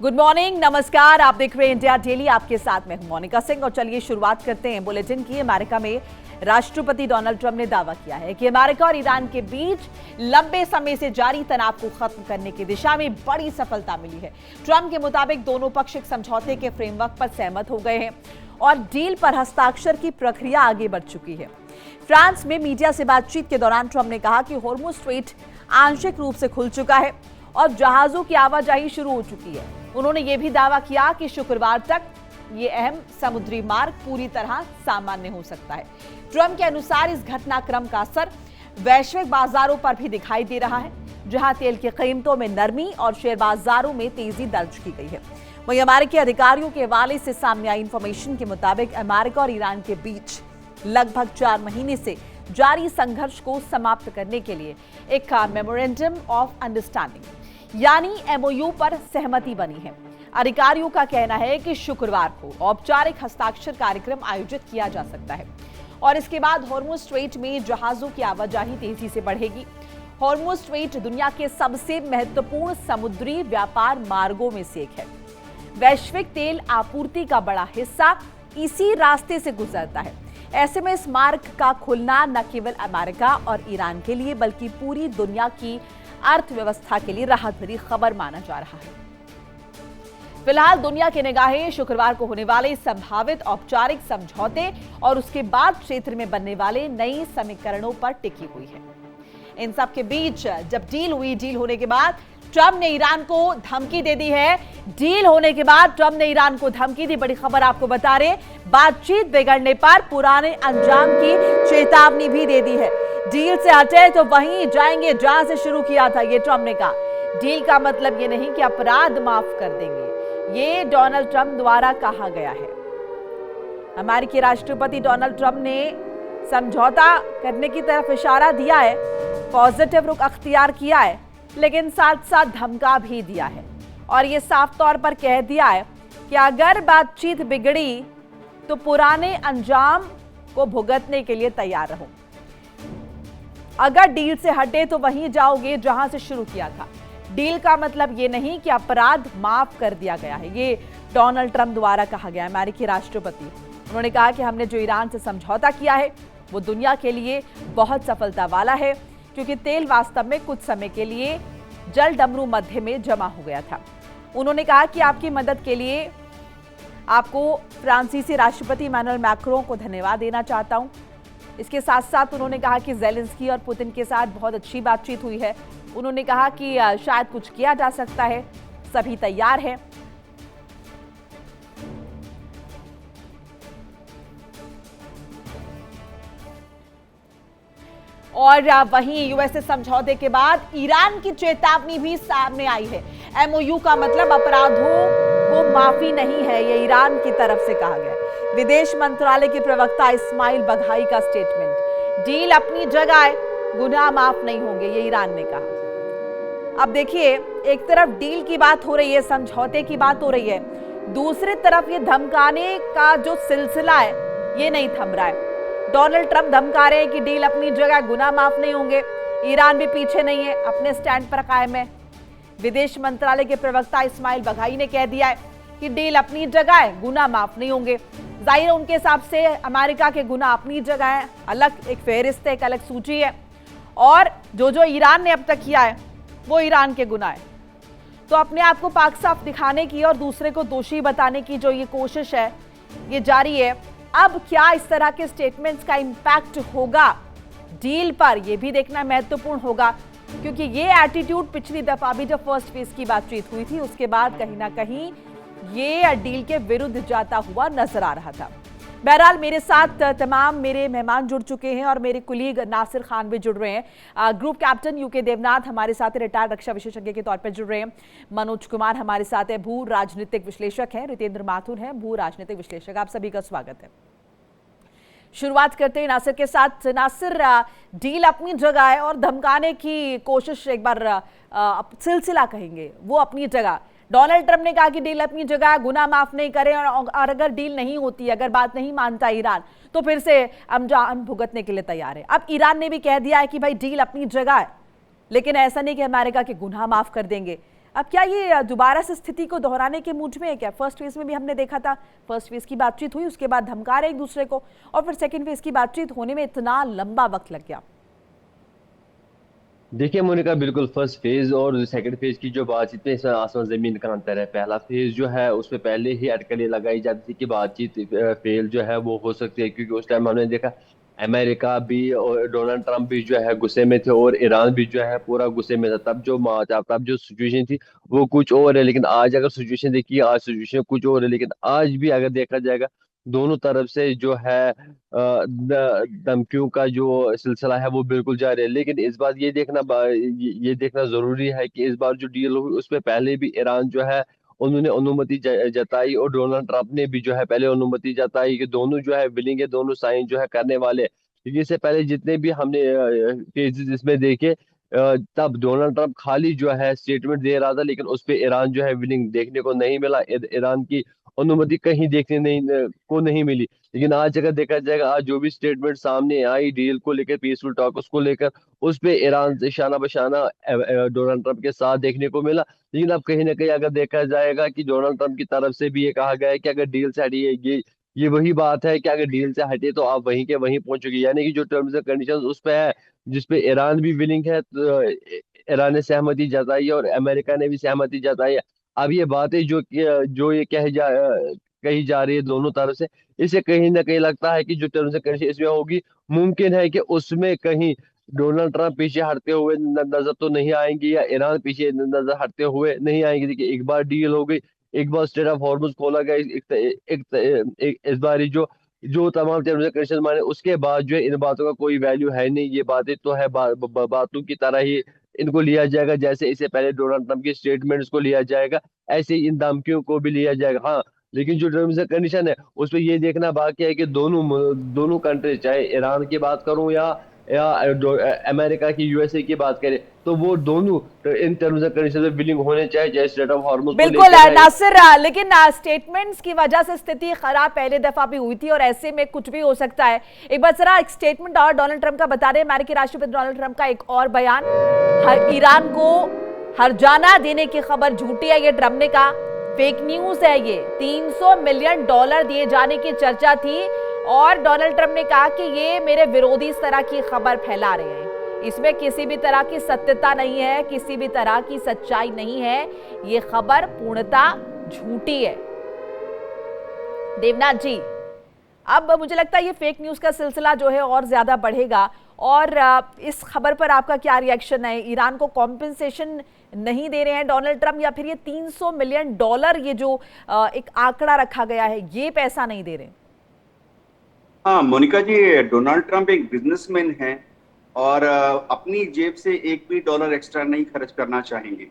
Good morning, नमस्कार। आप देख रहे हैं इंडिया डेली, आपके साथ मैं हूं मोनिका सिंह। और चलिए शुरुआत करते हैं बुलेटिन की। अमेरिका में राष्ट्रपति डोनाल्ड ट्रंप ने दावा किया है कि अमेरिका और ईरान के बीच लंबे समय से जारी तनाव को खत्म करने की दिशा में बड़ी सफलता मिली है। ट्रंप के मुताबिक दोनों पक्ष एक समझौते के फ्रेमवर्क पर सहमत हो गए हैं और डील पर हस्ताक्षर की प्रक्रिया आगे बढ़ चुकी है। फ्रांस में मीडिया से बातचीत के दौरान ट्रंप ने कहा कि हॉर्मुज़ स्ट्रेट आंशिक रूप से खुल चुका है और जहाजों की आवाजाही शुरू हो चुकी है। उन्होंने यह भी दावा किया कि शुक्रवार तक ये अहम समुद्री मार्ग पूरी तरह सामान्य हो सकता है। ट्रंप के अनुसार इस घटनाक्रम का असर वैश्विक बाजारों पर भी दिखाई दे रहा है, जहां तेल की कीमतों में नरमी और शेयर बाजारों में तेजी दर्ज की गई है। वहीं अमेरिकी अधिकारियों के हवाले से सामने आई इंफॉर्मेशन के मुताबिक अमेरिका और ईरान के बीच लगभग 4 महीने से जारी संघर्ष को समाप्त करने के लिए एक मेमोरेंडम ऑफ अंडरस्टैंडिंग यानी एमओयू पर सहमति बनी है। अधिकारियों का कहना है कि शुक्रवार को औपचारिक हस्ताक्षर कार्यक्रम आयोजित किया जा सकता है और इसके बाद हॉर्मुज़ स्ट्रेट में जहाजों की आवाजाही तेजी से बढ़ेगी। हॉर्मुज़ स्ट्रेट दुनिया के सबसे महत्वपूर्ण समुद्री व्यापार मार्गों में से एक है। वैश्विक तेल आपूर्ति का बड़ा हिस्सा इसी रास्ते से गुजरता है। ऐसे में इस मार्ग का खुलना न केवल अमेरिका और ईरान के लिए बल्कि पूरी दुनिया की अर्थव्यवस्था के लिए राहत भरी खबर माना जा रहा है। फिलहाल दुनिया की निगाहें शुक्रवार को होने वाले संभावित औपचारिक समझौते और उसके बाद क्षेत्र में बनने वाले नए समीकरणों पर टिकी हुई है। इन सब के बीच जब डील होने के बाद ट्रंप ने ईरान को धमकी दे दी है। डील होने के बाद ट्रंप ने ईरान को धमकी दी। बड़ी खबर आपको बता रहे, बातचीत बिगड़ने पर पुराने अंजाम की चेतावनी भी दे दी है। डील से हटे तो वहीं जाएंगे जहां से शुरू किया था, ये ट्रंप ने कहा। डील का मतलब ये नहीं कि अपराध माफ कर देंगे, ये डोनाल्ड ट्रंप द्वारा कहा गया है। अमेरिकी राष्ट्रपति डोनाल्ड ट्रंप ने समझौता करने की तरफ इशारा दिया है, पॉजिटिव रुख अख्तियार किया है, लेकिन साथ साथ धमका भी दिया है और ये साफ तौर पर कह दिया है कि अगर बातचीत बिगड़ी तो पुराने अंजाम को भुगतने के लिए तैयार रहो। अगर डील से हटे तो वहीं जाओगे जहां से शुरू किया था। डील का मतलब ये नहीं कि अपराध माफ कर दिया गया है, ये डोनाल्ड ट्रंप द्वारा कहा गया। अमेरिकी राष्ट्रपति उन्होंने कहा कि हमने जो ईरान से समझौता किया है वो दुनिया के लिए बहुत सफलता वाला है, क्योंकि तेल वास्तव में कुछ समय के लिए जल डमरू मध्य में जमा हो गया था। उन्होंने कहा कि आपकी मदद के लिए आपको फ्रांसीसी राष्ट्रपति इमैनुअल मैक्रों को धन्यवाद देना चाहता हूं। इसके साथ साथ उन्होंने कहा कि ज़ेलेंस्की और पुतिन के साथ बहुत अच्छी बातचीत हुई है। उन्होंने कहा कि शायद कुछ किया जा सकता है, सभी तैयार हैं। और वहीं यूएसए समझौते के बाद ईरान की चेतावनी भी सामने आई है। एमओयू का मतलब अपराधों को माफी नहीं है, ये ईरान की तरफ से कहा गया। विदेश मंत्रालय के प्रवक्ता इस्माइल बघाई का स्टेटमेंट, डील अपनी जगह है, गुनाह माफ नहीं होंगे, ये ईरान ने कहा। अब देखिए, एक तरफ डील की बात हो रही है, समझौते की बात हो रही है, दूसरी तरफ ये धमकाने का जो सिलसिला है ये नहीं थम रहा है। डोनाल्ड ट्रंप धमका रहे हैं कि डील अपनी जगह, गुनाह माफ नहीं होंगे। ईरान भी पीछे नहीं है, अपने स्टैंड पर कायम है। विदेश मंत्रालय के प्रवक्ता इस्माइल बघाई ने कह दिया है कि डील अपनी जगह है, गुनाह माफ नहीं होंगे। जाहिर है उनके हिसाब से अमेरिका के गुनाह अपनी जगह है, अलग एक फेहरिस्त है, एक अलग सूची है, और जो ईरान ने अब तक किया है वो ईरान के गुनाह है। तो अपने आप को पाक साफ दिखाने की और दूसरे को दोषी बताने की जो ये कोशिश है ये जारी है। अब क्या इस तरह के स्टेटमेंट्स का इंपैक्ट होगा डील पर, यह भी देखना महत्वपूर्ण होगा, क्योंकि ये एटीट्यूड पिछली दफा भी जब फर्स्ट फेज की बातचीत हुई थी उसके बाद कहीं ना कहीं ये डील के विरुद्ध जाता हुआ नजर आ रहा था। बहरहाल मेरे साथ तमाम मेरे मेहमान जुड़ चुके हैं और मेरे कुलीग नासिर खान भी जुड़ रहे हैं। ग्रुप कैप्टन यूके देवनाथ हमारे साथ रिटायर्ड रक्षा विशेषज्ञ के तौर पर जुड़ रहे हैं। मनोज कुमार हमारे साथ है, भू राजनीतिक विश्लेषक हैं। रितेंद्र माथुर हैं, भू राजनीतिक विश्लेषक। आप सभी का स्वागत है। शुरुआत करते हैं नासिर के साथ। नासिर, डील अपनी जगह है और धमकाने की कोशिश, एक बार सिलसिला कहेंगे, वो अपनी जगह। डोनाल्ड ट्रंप ने कहा कि डील अपनी जगह, गुनाह माफ नहीं करें, और अगर डील नहीं होती, अगर बात नहीं मानता ईरान, तो फिर से अंजाम भुगतने के लिए तैयार है। अब ईरान ने भी कह दिया है कि भाई डील अपनी जगह है, लेकिन ऐसा नहीं कि अमेरिका के गुनाह माफ कर देंगे। अब क्या ये दोबारा से स्थिति को दोहराने के मूड में है क्या? फर्स्ट फेज में भी हमने देखा था, फर्स्ट फेज की बातचीत हुई, उसके बाद धमका रहे एक दूसरे को, और फिर सेकंड फेज की बातचीत होने में इतना लंबा वक्त लग गया। देखिए मोनिका, बिल्कुल फर्स्ट फेज और सेकंड फेज की जो बातचीत में इसमें आसमान जमीन का अंतर है। पहला फेज जो है उसमें पहले ही अटकलें लगाई जाती थी कि बातचीत फेल जो है वो हो सकती है, क्योंकि उस टाइम हमने देखा अमेरिका भी और डोनाल्ड ट्रंप भी जो है गुस्से में थे और ईरान भी जो है पूरा गुस्से में था। तब जो सिचुएशन थी वो कुछ और है, लेकिन आज अगर सिचुएशन देखिए, आज सिचुएशन कुछ और है। लेकिन आज भी अगर देखा जाएगा दोनों तरफ से जो है धमकियों का जो सिलसिला है वो बिल्कुल जारी है। लेकिन इस बार ये देखना जरूरी है कि इस बार जो डील हुई उसमें पहले भी ईरान जो है उन्होंने अनुमति जताई और डोनाल्ड ट्रंप ने भी जो है पहले अनुमति जताई कि दोनों जो है विलिंग है, दोनों साइन जो है करने वाले हैं। क्योंकि इससे पहले जितने भी हमने केसेस इसमें देखे, तब डोनाल्ड ट्रंप खाली जो है स्टेटमेंट दे रहा था, लेकिन उस पे ईरान जो है विलिंग देखने को नहीं मिला। ईरान की अनुमति कहीं देखने को नहीं मिली। लेकिन आज अगर देखा जाएगा, आज जो भी स्टेटमेंट सामने आई डील को लेकर, पीसफुल टॉक उसको लेकर, उस पे ईरान से शाना बशाना डोनाल्ड ट्रंप के साथ देखने को मिला। लेकिन अब कहीं ना कहीं अगर देखा जाएगा कि डोनाल्ड ट्रंप की तरफ से भी ये कहा गया है कि अगर डील से हटिए, ये वही बात है कि अगर डील से हटे तो आप वहीं के वहीं पहुंचोगे, यानी कि जो टर्म्स एंड कंडीशंस उस पे है जिसपे ईरान भी विलिंग है, तो ईरान ने सहमति जताई है और अमेरिका ने भी सहमति जताई है। अब ये बातें जो ये कही जा रही है दोनों तरफ से, इससे कहीं ना कहीं लगता है कि जो टर्म्स एंड कंडीशन इसमें होगी, मुमकिन है कि उसमें कहीं डोनाल्ड ट्रंप पीछे हटते हुए नजर तो नहीं आएंगे या ईरान पीछे नजर हटते हुए नहीं आएंगे। देखिए, एक बार डील हो गई, एक बार स्ट्रेट ऑफ हॉर्मुज खोला गया, इस बार ही जो जो तमाम टर्म्स एंड कंडीशन माने, उसके बाद जो है इन बातों का कोई वैल्यू है नहीं। ये बातें तो है बातों की तरह ही इनको लिया जाएगा। जैसे इससे पहले डोनाल्ड ट्रंप की स्टेटमेंट्स को लिया जाएगा, ऐसे ही इन धमकियों को भी लिया जाएगा। हाँ, लेकिन जो टर्म्स एंड कंडीशन है उस पर ये देखना बाकी है कि दोनों कंट्री, चाहे ईरान की बात करूं या अमेरिका की, यूएसए की बात करें, तो वो दोनों इन टर्म्स एंड कंडीशन में विलिंग होने चाहे स्टेट ऑफ हॉर्मुज को बिल्कुल लेकर है। नासिर, लेकिन स्टेटमेंट्स की वजह से स्थिति खराब पहले दफा भी हुई थी और ऐसे में कुछ भी हो सकता है। एक बार जरा एक स्टेटमेंट और डोनाल्ड ट्रंप का बता दें, अमेरिकी राष्ट्रपति डोनाल्ड ट्रंप का एक और बयान, ईरान को हर्जाना देने की खबर झूठी है, ये ट्रंप ने कहा, फेक न्यूज है ये। $300 मिलियन दिए जाने की चर्चा थी और डोनाल्ड ट्रंप ने कहा कि ये मेरे विरोधी इस तरह की खबर फैला रहे हैं, इसमें किसी भी तरह की सत्यता नहीं है, किसी भी तरह की सच्चाई नहीं है, ये खबर पूर्णतः झूठी है। देवनाथ जी, अब मुझे लगता है ये फेक न्यूज का सिलसिला जो है और ज्यादा बढ़ेगा, और इस खबर पर आपका क्या रिएक्शन है? ईरान को कॉम्पेंसेशन नहीं दे रहे हैं डोनाल्ड ट्रंप, या फिर ये $300 मिलियन ये जो एक आंकड़ा रखा गया है, ये पैसा नहीं दे रहे? हाँ मोनिका जी, डोनाल्ड ट्रंप एक बिजनेसमैन है और अपनी जेब से एक भी डॉलर एक्स्ट्रा नहीं खर्च करना चाहेंगे।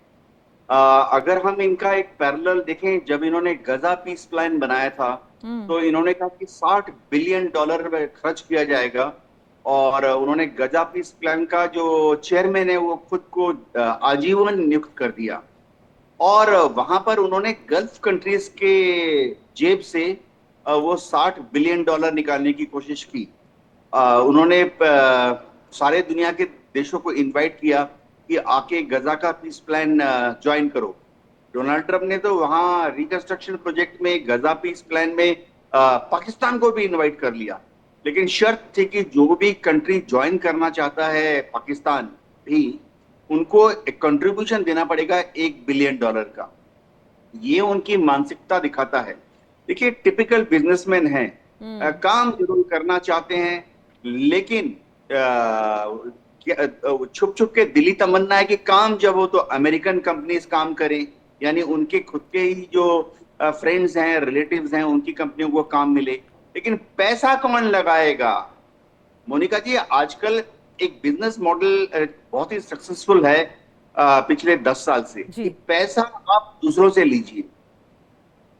अगर हम इनका एक पैरेलल देखें, जब इन्होंने गजा पीस प्लान बनाया था तो इन्होंने कहा कि $60 बिलियन खर्च किया जाएगा, और उन्होंने गजा पीस प्लान का जो चेयरमैन है वो खुद को आजीवन नियुक्त कर दिया, और वहां पर उन्होंने गल्फ कंट्रीज के जेब से वो $60 बिलियन निकालने की कोशिश की। उन्होंने सारे दुनिया के देशों को इनवाइट किया कि आके गजा का पीस प्लान ज्वाइन करो। डोनाल्ड ट्रंप ने तो वहां रिकंस्ट्रक्शन प्रोजेक्ट में, गजा पीस प्लान में पाकिस्तान को भी इनवाइट कर लिया, लेकिन शर्त थी कि जो भी कंट्री ज्वाइन करना चाहता है, पाकिस्तान भी, उनको एक कंट्रीब्यूशन देना पड़ेगा $1 बिलियन का। ये उनकी मानसिकता दिखाता है। देखिए, टिपिकल बिजनेसमैन है, काम जरूर करना चाहते हैं, लेकिन छुप छुप के दिली तमन्ना है कि काम जब हो तो अमेरिकन कंपनीज काम करें, यानी उनके खुद के ही जो फ्रेंड्स हैं, रिलेटिव्स हैं, उनकी कंपनियों को काम मिले। लेकिन पैसा कौन लगाएगा? मोनिका जी, आजकल एक बिजनेस मॉडल बहुत ही सक्सेसफुल है पिछले 10 साल से कि पैसा आप दूसरों से लीजिए।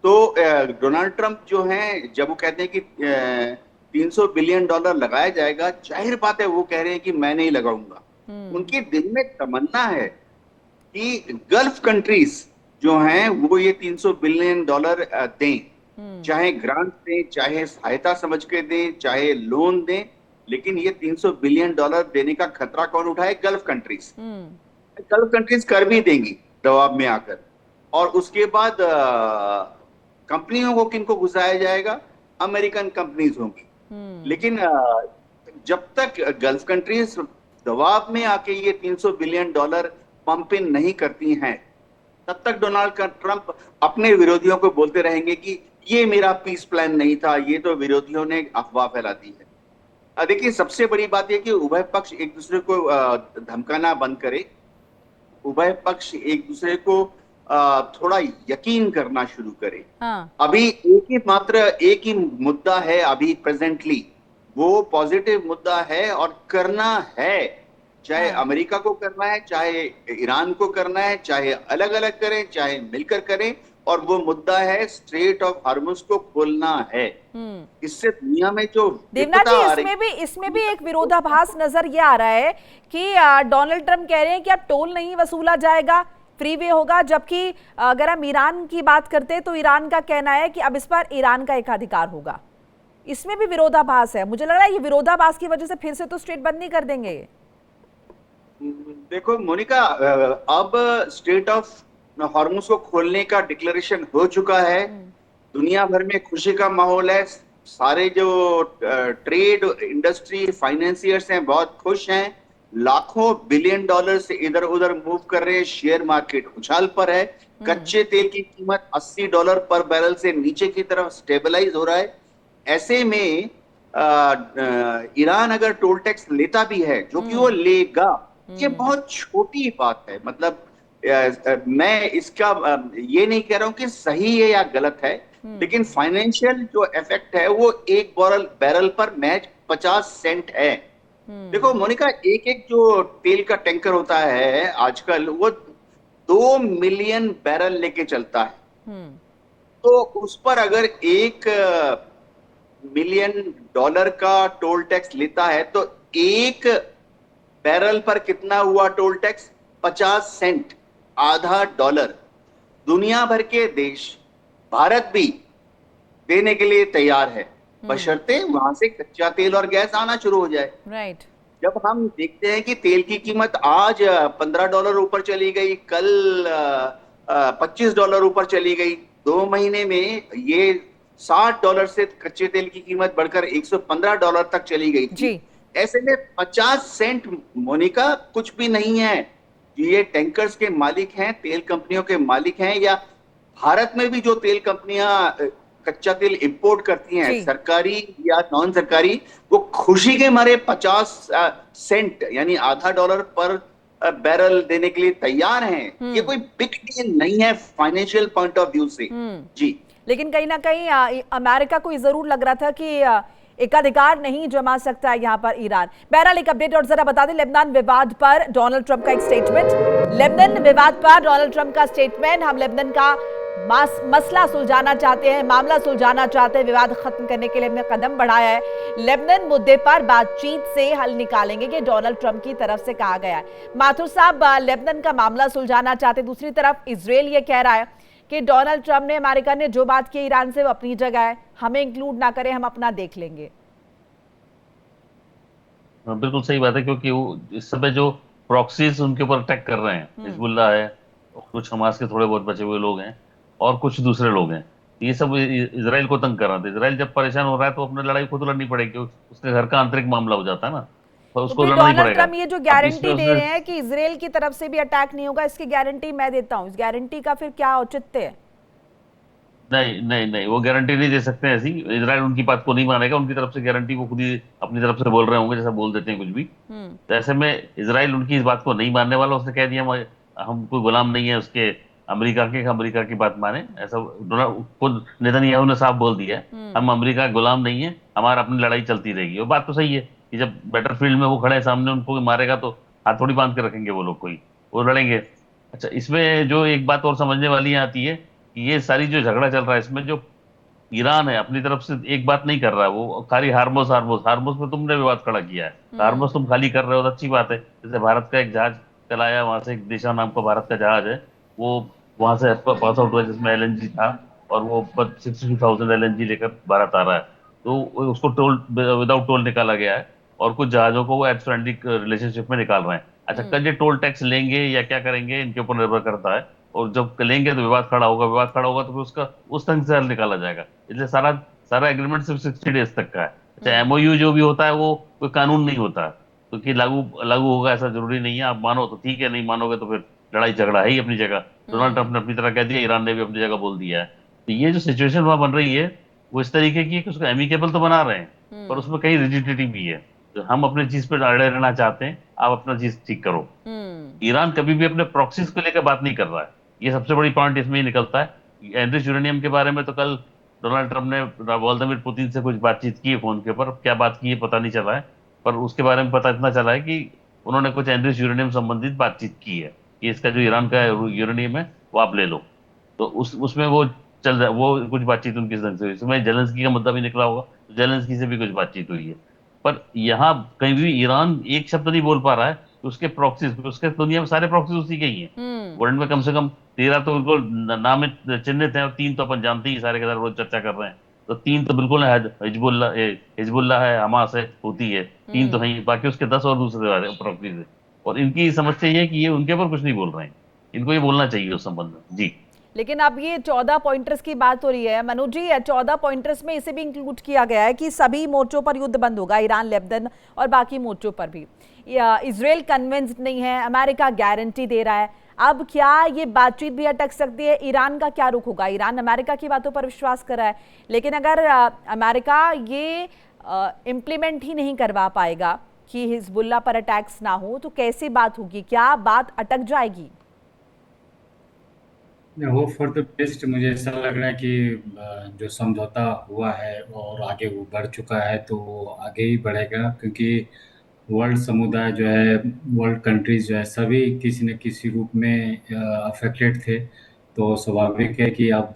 तो डोनाल्ड ट्रंप जो हैं, जब वो कहते हैं कि $300 बिलियन लगाया जाएगा, जाहिर बात है वो कह रहे हैं कि मैं नहीं लगाऊंगा। उनके दिल में तमन्ना है कि गल्फ कंट्रीज जो हैं वो ये $300 बिलियन दें, चाहे ग्रांट दें, चाहे सहायता समझ के दें, चाहे लोन दें, लेकिन ये $300 बिलियन देने का खतरा कौन उठाए? Gulf countries. गल्फ कंट्रीज कर भी देंगी, दबाव में आकर। और उसके बाद कंपनियों को किनको घुसाया जाएगा? अमेरिकन कंपनीज होंगी। लेकिन जब तक गल्फ कंट्रीज दबाव में आके ये $300 बिलियन पंप इन नहीं करती हैं, तब तक डोनाल्ड ट्रंप अपने विरोधियों को बोलते रहेंगे कि ये मेरा पीस प्लान नहीं था, ये तो विरोधियों ने अफवाह फैला दी है। देखिए, सबसे बड़ी बात यह कि उभय पक्ष एक दूसरे को धमकाना बंद करे, उभय पक्ष एक दूसरे को थोड़ा यकीन करना शुरू करे। हाँ। अभी एक ही मुद्दा है अभी प्रेजेंटली, वो पॉजिटिव मुद्दा है और करना है, चाहे हाँ। अमेरिका को करना है, चाहे ईरान को करना है, चाहे अलग अलग करें, चाहे मिलकर करें, और वो मुद्दा है स्ट्रेट ऑफ हार्मुज को खोलना है। इससे दुनिया में जो देवनाथ जी, इसमें भी एक विरोधाभास नजर ये आ रहा है कि डोनाल्ड ट्रंप कह रहे हैं कि अब टोल नहीं वसूला जाएगा, फ्रीवे होगा, जबकि अगर हम ईरान की बात करते हैं तो ईरान का कहना है कि अब इस पर ईरान का एकाधिकार होगा। इसमें भी विरोधाभास है। मुझे लग रहा है ये विरोधाभास की वजह से फिर से तो स्ट्रेट बंद नहीं कर देंगे ये। देखो मोनिका, अब स्टेट ऑफ हॉर्मुज को खोलने का डिक्लेरेशन हो चुका है, दुनिया भर में खुशी का माहौल है, सारे जो ट्रेड इंडस्ट्री फाइनेंसियर्स हैं बहुत खुश हैं, लाखों बिलियन डॉलर से इधर उधर मूव कर रहे हैं, शेयर मार्केट उछाल पर है, कच्चे तेल की कीमत $80 पर बैरल से नीचे की तरफ स्टेबलाइज हो रहा है। ऐसे में ईरान अगर टोल टैक्स लेता भी है, जो कि वो लेगा, ये बहुत छोटी बात है। मतलब मैं इसका ये नहीं कह रहा हूं कि सही है या गलत है, लेकिन फाइनेंशियल जो इफेक्ट है वो एक बैरल पर मैच 50 सेंट है। देखो मोनिका, एक जो तेल का टैंकर होता है आजकल, वो 2 मिलियन बैरल लेके चलता है। तो उस पर अगर $1 मिलियन का टोल टैक्स लेता है तो एक बैरल पर कितना हुआ टोल टैक्स? 50 सेंट, आधा डॉलर। दुनिया भर के देश, भारत भी देने के लिए तैयार है, बशर्ते वहां से कच्चा तेल और गैस आना शुरू हो जाए। राइट। जब हम देखते हैं कि तेल की कीमत आज $15 ऊपर चली गई, कल $25 ऊपर चली गई, 2 महीने में ये $60 से कच्चे तेल की कीमत बढ़कर $115 तक चली गई थी। ऐसे में 50 सेंट मोनिका कुछ भी नहीं है। ये टैंकर्स के मालिक हैं, तेल कंपनियों के मालिक हैं, या भारत में भी जो तेल कंपनियां कच्चा तेल इंपोर्ट करती हैं, सरकारी या नॉन सरकारी, वो खुशी के मारे 50 सेंट यानी आधा डॉलर पर बैरल देने के लिए तैयार हैं। ये कोई बिग डील नहीं है फाइनेंशियल पॉइंट ऑफ व्यू से। जी, लेकिन कहीं ना कहीं अमेरिका को जरूर लग रहा था कि एकाधिकार नहीं जमा सकता है यहाँ पर ईरान। बहरहाल एक अपडेट और जरा बता दें, लेबनान विवाद पर डोनाल्ड ट्रंप का एक स्टेटमेंट। लेबनान विवाद पर डोनाल्ड ट्रंप का स्टेटमेंट, हम लेबनान का मसला सुलझाना चाहते हैं, मामला सुलझाना चाहते हैं, विवाद खत्म करने के लिए हमने कदम बढ़ाया है, लेबनान मुद्दे पर बातचीत से हल निकालेंगे, ये डोनाल्ड ट्रंप की तरफ से कहा गया है। माथुर साहब, लेबनान का मामला सुलझाना चाहते, दूसरी तरफ इजराइल ये कह रहा है कि डोनाल्ड ट्रंप ने, अमेरिका ने जो बात की ईरान से वो अपनी जगह है, हमें इंक्लूड ना करें, हम अपना देख लेंगे। बिल्कुल सही बात है, क्योंकि वो इस समय जो प्रॉक्सीज उनके ऊपर अटैक कर रहे हैं, हिजबुल्लाह है, कुछ हमास के थोड़े बहुत बचे हुए लोग हैं और कुछ दूसरे लोग हैं, ये सब इजराइल को तंग कर रहा था। इजराइल जब परेशान हो रहा है तो अपने लड़ाई खुद लड़नी पड़ेगी, उसके घर का आंतरिक मामला हो जाता है ना, तो उसको लड़ना ही पड़ेगा। ये जो गारंटी दे रहे हैं कि इजराइल की तरफ से भी अटैक नहीं होगा, इसकी गारंटी मैं देता हूं, इस गारंटी का फिर क्या औचित्य है? नहीं नहीं नहीं, वो गारंटी नहीं दे सकते ऐसी। इजराइल उनकी बात को नहीं मानेगा, उनकी तरफ से गारंटी वो खुद ही अपनी तरफ से बोल रहे होंगे, जैसा बोल देते हैं कुछ भी। तो ऐसे में इजराइल उनकी इस बात को नहीं मानने वाला, उसने कह दिया हम कोई गुलाम नहीं है उसके, अमेरिका की बात माने, ऐसा खुद नेतन्याहू ने साफ बोल दिया है, हम अमेरिका के गुलाम नहीं है, हमारा अपनी लड़ाई चलती रहेगी। वो बात तो सही है कि जब बैटलफील्ड में वो खड़े सामने, उनको मारेगा तो हाथ थोड़ी बांध के रखेंगे वो लोग, कोई वो लड़ेंगे। अच्छा, इसमें जो एक बात और समझने वाली आती है कि ये सारी जो झगड़ा चल रहा है, इसमें जो ईरान है अपनी तरफ से एक बात नहीं कर रहा है, वो खाली हार्मोस में तुमने विवाद खड़ा किया है, हार्मोस तुम खाली कर रहे हो तो अच्छी बात है। जैसे भारत का एक जहाज चलाया, वहां से एक दिशा नाम का भारत का जहाज है, वो वहां से पास आउट हुआ, जिसमें LNG था, और वो 62,000 LNG लेकर भारत आ रहा है, तो उसको टोल विदाउट टोल निकाला गया है, और कुछ जहाजों को वो एड फ्रेंडली रिलेशनशिप में निकाल रहे हैं। अच्छा कल ये टोल टैक्स लेंगे या क्या करेंगे इनके ऊपर निर्भर करता है, और जब लेंगे तो विवाद खड़ा होगा तो फिर उसका उस ढंग से हल निकाला जाएगा। इसलिए सारा सारा एग्रीमेंट सिर्फ 60 डेज तक का है। अच्छा एमओयू जो भी होता है वो कोई कानून नहीं होता है, तो कि लागू लागू होगा ऐसा जरूरी नहीं है। आप मानो तो ठीक है, नहीं मानोगे तो फिर लड़ाई झगड़ा है ही अपनी जगह। डोनाल्ड ट्रंप ने अपनी तरह कह दिया, ईरान ने भी अपनी जगह बोल दिया है। तो ये जो सिचुएशन वहां बन रही है वो इस तरीके की है कि उसको एमिकेबल तो बना रहे हैं पर उसमें कई रिजिडिटी भी है। तो हम अपने चीज पे अड़े रहना चाहते हैं, आप अपना चीज ठीक करो। ईरान कभी भी अपने प्रॉक्सीज को लेकर बात नहीं कर रहा है, ये सबसे बड़ी पॉइंट इसमें ही निकलता है। एनरिच यूरेनियम के बारे में तो कल डोनाल्ड ट्रंप ने व्लादिमीर पुतिन से कुछ बातचीत की है फोन के ऊपर, क्या बात की है पता नहीं चला है, पर उसके बारे में पता इतना चला है कि उन्होंने कुछ एनरिच यूरेनियम संबंधित बातचीत की है कि इसका जो ईरान का यूरेनियम है वो आप ले लो। तो उसमें वो चल रहा, वो कुछ बातचीत उनकी ढंग से हुई। इसमें जेलेंस्की का मुद्दा भी निकला होगा, तो जेलेंस्की से भी कुछ बातचीत हुई है। पर यहाँ कहीं भी ईरान एक शब्द नहीं बोल पा रहा है तो उसके प्रॉक्सीज, उसके दुनिया में सारे प्रॉक्सीज उसी के ही हैं। वर्ल्ड में कम से कम 13 तो बिल्कुल नाम चिन्हित है, और 3 तो अपन जानते ही सारे के सारे रोज चर्चा कर रहे हैं। तो 3 तो बिल्कुल है, हिजबुल्ला है, हमास है, होती है, 3 तो है, बाकी उसके 10 और दूसरे प्रॉक्सीज है। और इनकी समस्या ये है कि ये उनके ऊपर कुछ नहीं बोल रहे हैं, इनको ये बोलना चाहिए उस संबंध में जी। लेकिन अब ये 14 पॉइंटर्स की बात हो रही है मनोज जी, 14 पॉइंटर्स में इसे भी इंक्लूड किया गया है कि सभी मोर्चों पर युद्ध बंद होगा, ईरान, लेबनान और बाकी मोर्चों पर भी। इजराइल कन्विंस्ड नहीं है, अमेरिका गारंटी दे रहा है। अब क्या ये बातचीत भी अटक सकती है? ईरान का क्या रुख होगा? ईरान अमेरिका की बातों पर विश्वास कर रहा है, लेकिन अगर अमेरिका ये इम्प्लीमेंट ही नहीं करवा पाएगा कि हिजबुल्ला पर अटैक्स ना हो, तो कैसी बात होगी? क्या बात अटक जाएगी? Hope for the best. मुझे ऐसा लग रहा है कि जो समझौता हुआ है और आगे वो बढ़ चुका है तो वो आगे ही बढ़ेगा, क्योंकि वर्ल्ड समुदाय जो है, वर्ल्ड कंट्रीज जो है, सभी किसी न किसी रूप में अफेक्टेड थे। तो स्वाभाविक है कि अब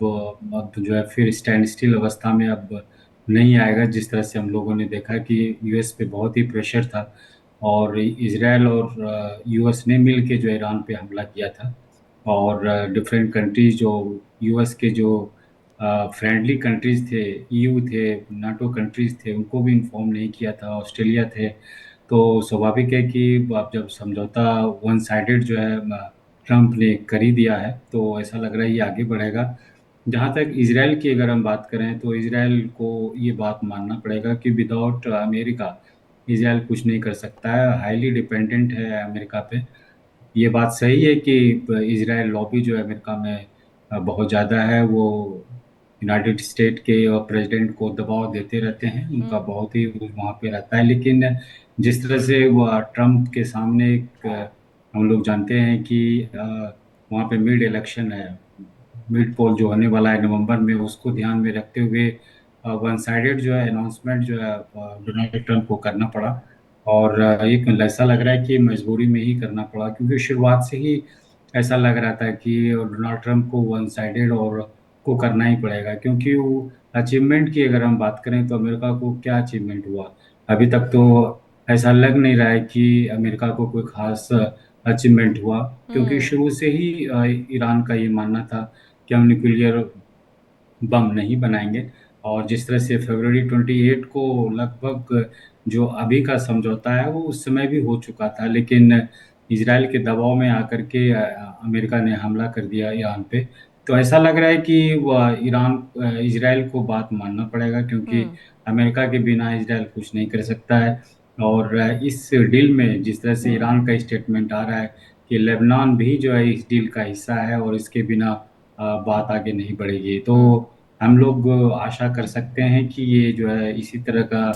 जो है फिर स्टैंड स्टिल अवस्था में अब नहीं आएगा। जिस तरह से हम लोगों ने देखा कि यूएस पे बहुत ही प्रेशर था और इसराइल और यूएस ने मिल के जो ईरान पे हमला किया था, और डिफरेंट कंट्रीज जो यूएस के जो फ्रेंडली कंट्रीज थे, ईयू थे, नाटो कंट्रीज थे, उनको भी इन्फॉर्म नहीं किया था, ऑस्ट्रेलिया थे। तो स्वाभाविक है कि अब जब समझौता वन साइडेड जो है ट्रंप ने कर ही दिया है तो ऐसा लग रहा है ये आगे बढ़ेगा। जहाँ तक इसराइल की अगर हम बात करें तो इसराइल को ये बात मानना पड़ेगा कि विदाउट अमेरिका इसराइल कुछ नहीं कर सकता है, हाईली डिपेंडेंट है अमेरिका पे। ये बात सही है कि इजराइल लॉबी जो है अमेरिका में बहुत ज़्यादा है। वो यूनाइटेड स्टेट के प्रेसिडेंट को दबाव देते रहते हैं, उनका बहुत ही वहाँ पे रहता है। लेकिन जिस तरह से वो ट्रंप के सामने एक हम लोग जानते हैं कि वहाँ पे मिड इलेक्शन है, मिड पोल जो होने वाला है नवंबर में, उसको ध्यान में रखते हुए वन साइडेड जो है अनाउंसमेंट जो है डोनाल्ड ट्रंप को करना पड़ा। और एक ऐसा लग रहा है कि मजबूरी में ही करना पड़ा, क्योंकि शुरुआत से ही ऐसा लग रहा था कि डोनाल्ड ट्रंप को वन साइडेड और को करना ही पड़ेगा। क्योंकि वो अचीवमेंट की अगर हम बात करें तो अमेरिका को क्या अचीवमेंट हुआ अभी तक, तो ऐसा लग नहीं रहा है कि अमेरिका को कोई खास अचीवमेंट हुआ। क्योंकि शुरू से ही ईरान का ये मानना था कि हम न्यूक्लियर बम नहीं बनाएंगे। और जिस तरह से फरवरी 28 को लगभग जो अभी का समझौता है वो उस समय भी हो चुका था, लेकिन इसराइल के दबाव में आकर के अमेरिका ने हमला कर दिया ईरान पे। तो ऐसा लग रहा है कि इसराइल को बात मानना पड़ेगा, क्योंकि अमेरिका के बिना इसराइल कुछ नहीं कर सकता है। और इस डील में जिस तरह से ईरान का स्टेटमेंट आ रहा है कि लेबनान भी जो है इस डील का हिस्सा है और इसके बिना बात आगे नहीं बढ़ेगी, तो हम लोग आशा कर सकते हैं कि ये जो है इसी तरह का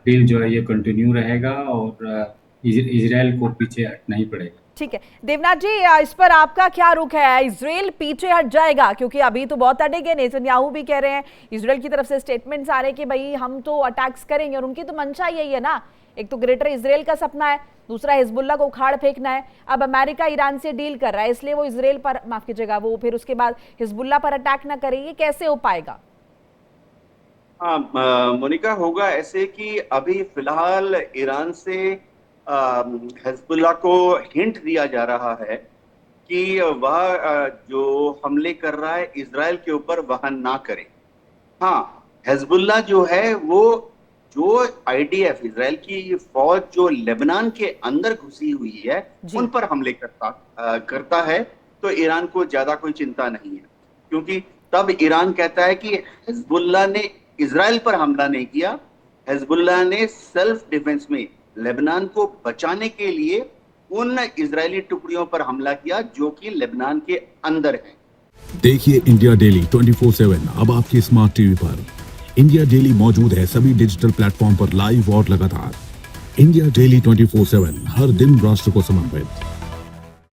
डील जो है ये कंटिन्यू रहेगा और इजराइल को पीछे हटना ही पड़ेगा। ठीक है देवनाथ जी, इस पर आपका क्या रुख है? इजराइल पीछे हट जाएगा? क्योंकि अभी तो बहुत अड़ेगे, नेतन्याहू भी कह रहे हैं, इजराइल की तरफ से स्टेटमेंट्स आ रहे हैं कि भाई हम तो अटैक्स करेंगे, और उनकी तो मंशा यही है ना, एक तो ग्रेटर इजराइल का सपना है, दूसरा हिजबुल्ला को उखाड़ फेंकना है। अब अमेरिका ईरान से डील कर रहा है, इसलिए वो इजराइल पर, माफ कीजिएगा, वो फिर उसके बाद हिजबुल्ला पर अटैक ना करे, ये कैसे हो पाएगा? हाँ मोनिका, होगा ऐसे कि अभी फिलहाल ईरान से हिजबुल्ला को हिंट दिया जा रहा है कि वह जो हमले कर रहा है इजराइल के ऊपर वह ना करे। हाँ, हिजबुल्ला जो है वो जो आईडीएफ इजराइल की फौज जो लेबनान के अंदर घुसी हुई है जी। उन पर हमले करता है तो ईरान को ज्यादा कोई चिंता नहीं है, क्योंकि तब ईरान कहता है कि हिजबुल्लाह ने इजराइल पर हमला नहीं किया, हिजबुल्लाह ने सेल्फ डिफेंस में लेबनान को बचाने के लिए उन इजरायली टुकड़ियों पर हमला किया जो कि लेबनान के अंदर है। देखिए इंडिया डेली 24/7 अब आपके स्मार्ट टीवी पर। इंडिया डेली मौजूद है सभी डिजिटल प्लेटफॉर्म पर लाइव और लगातार। इंडिया डेली 24/7 हर दिन राष्ट्र को समर्पित।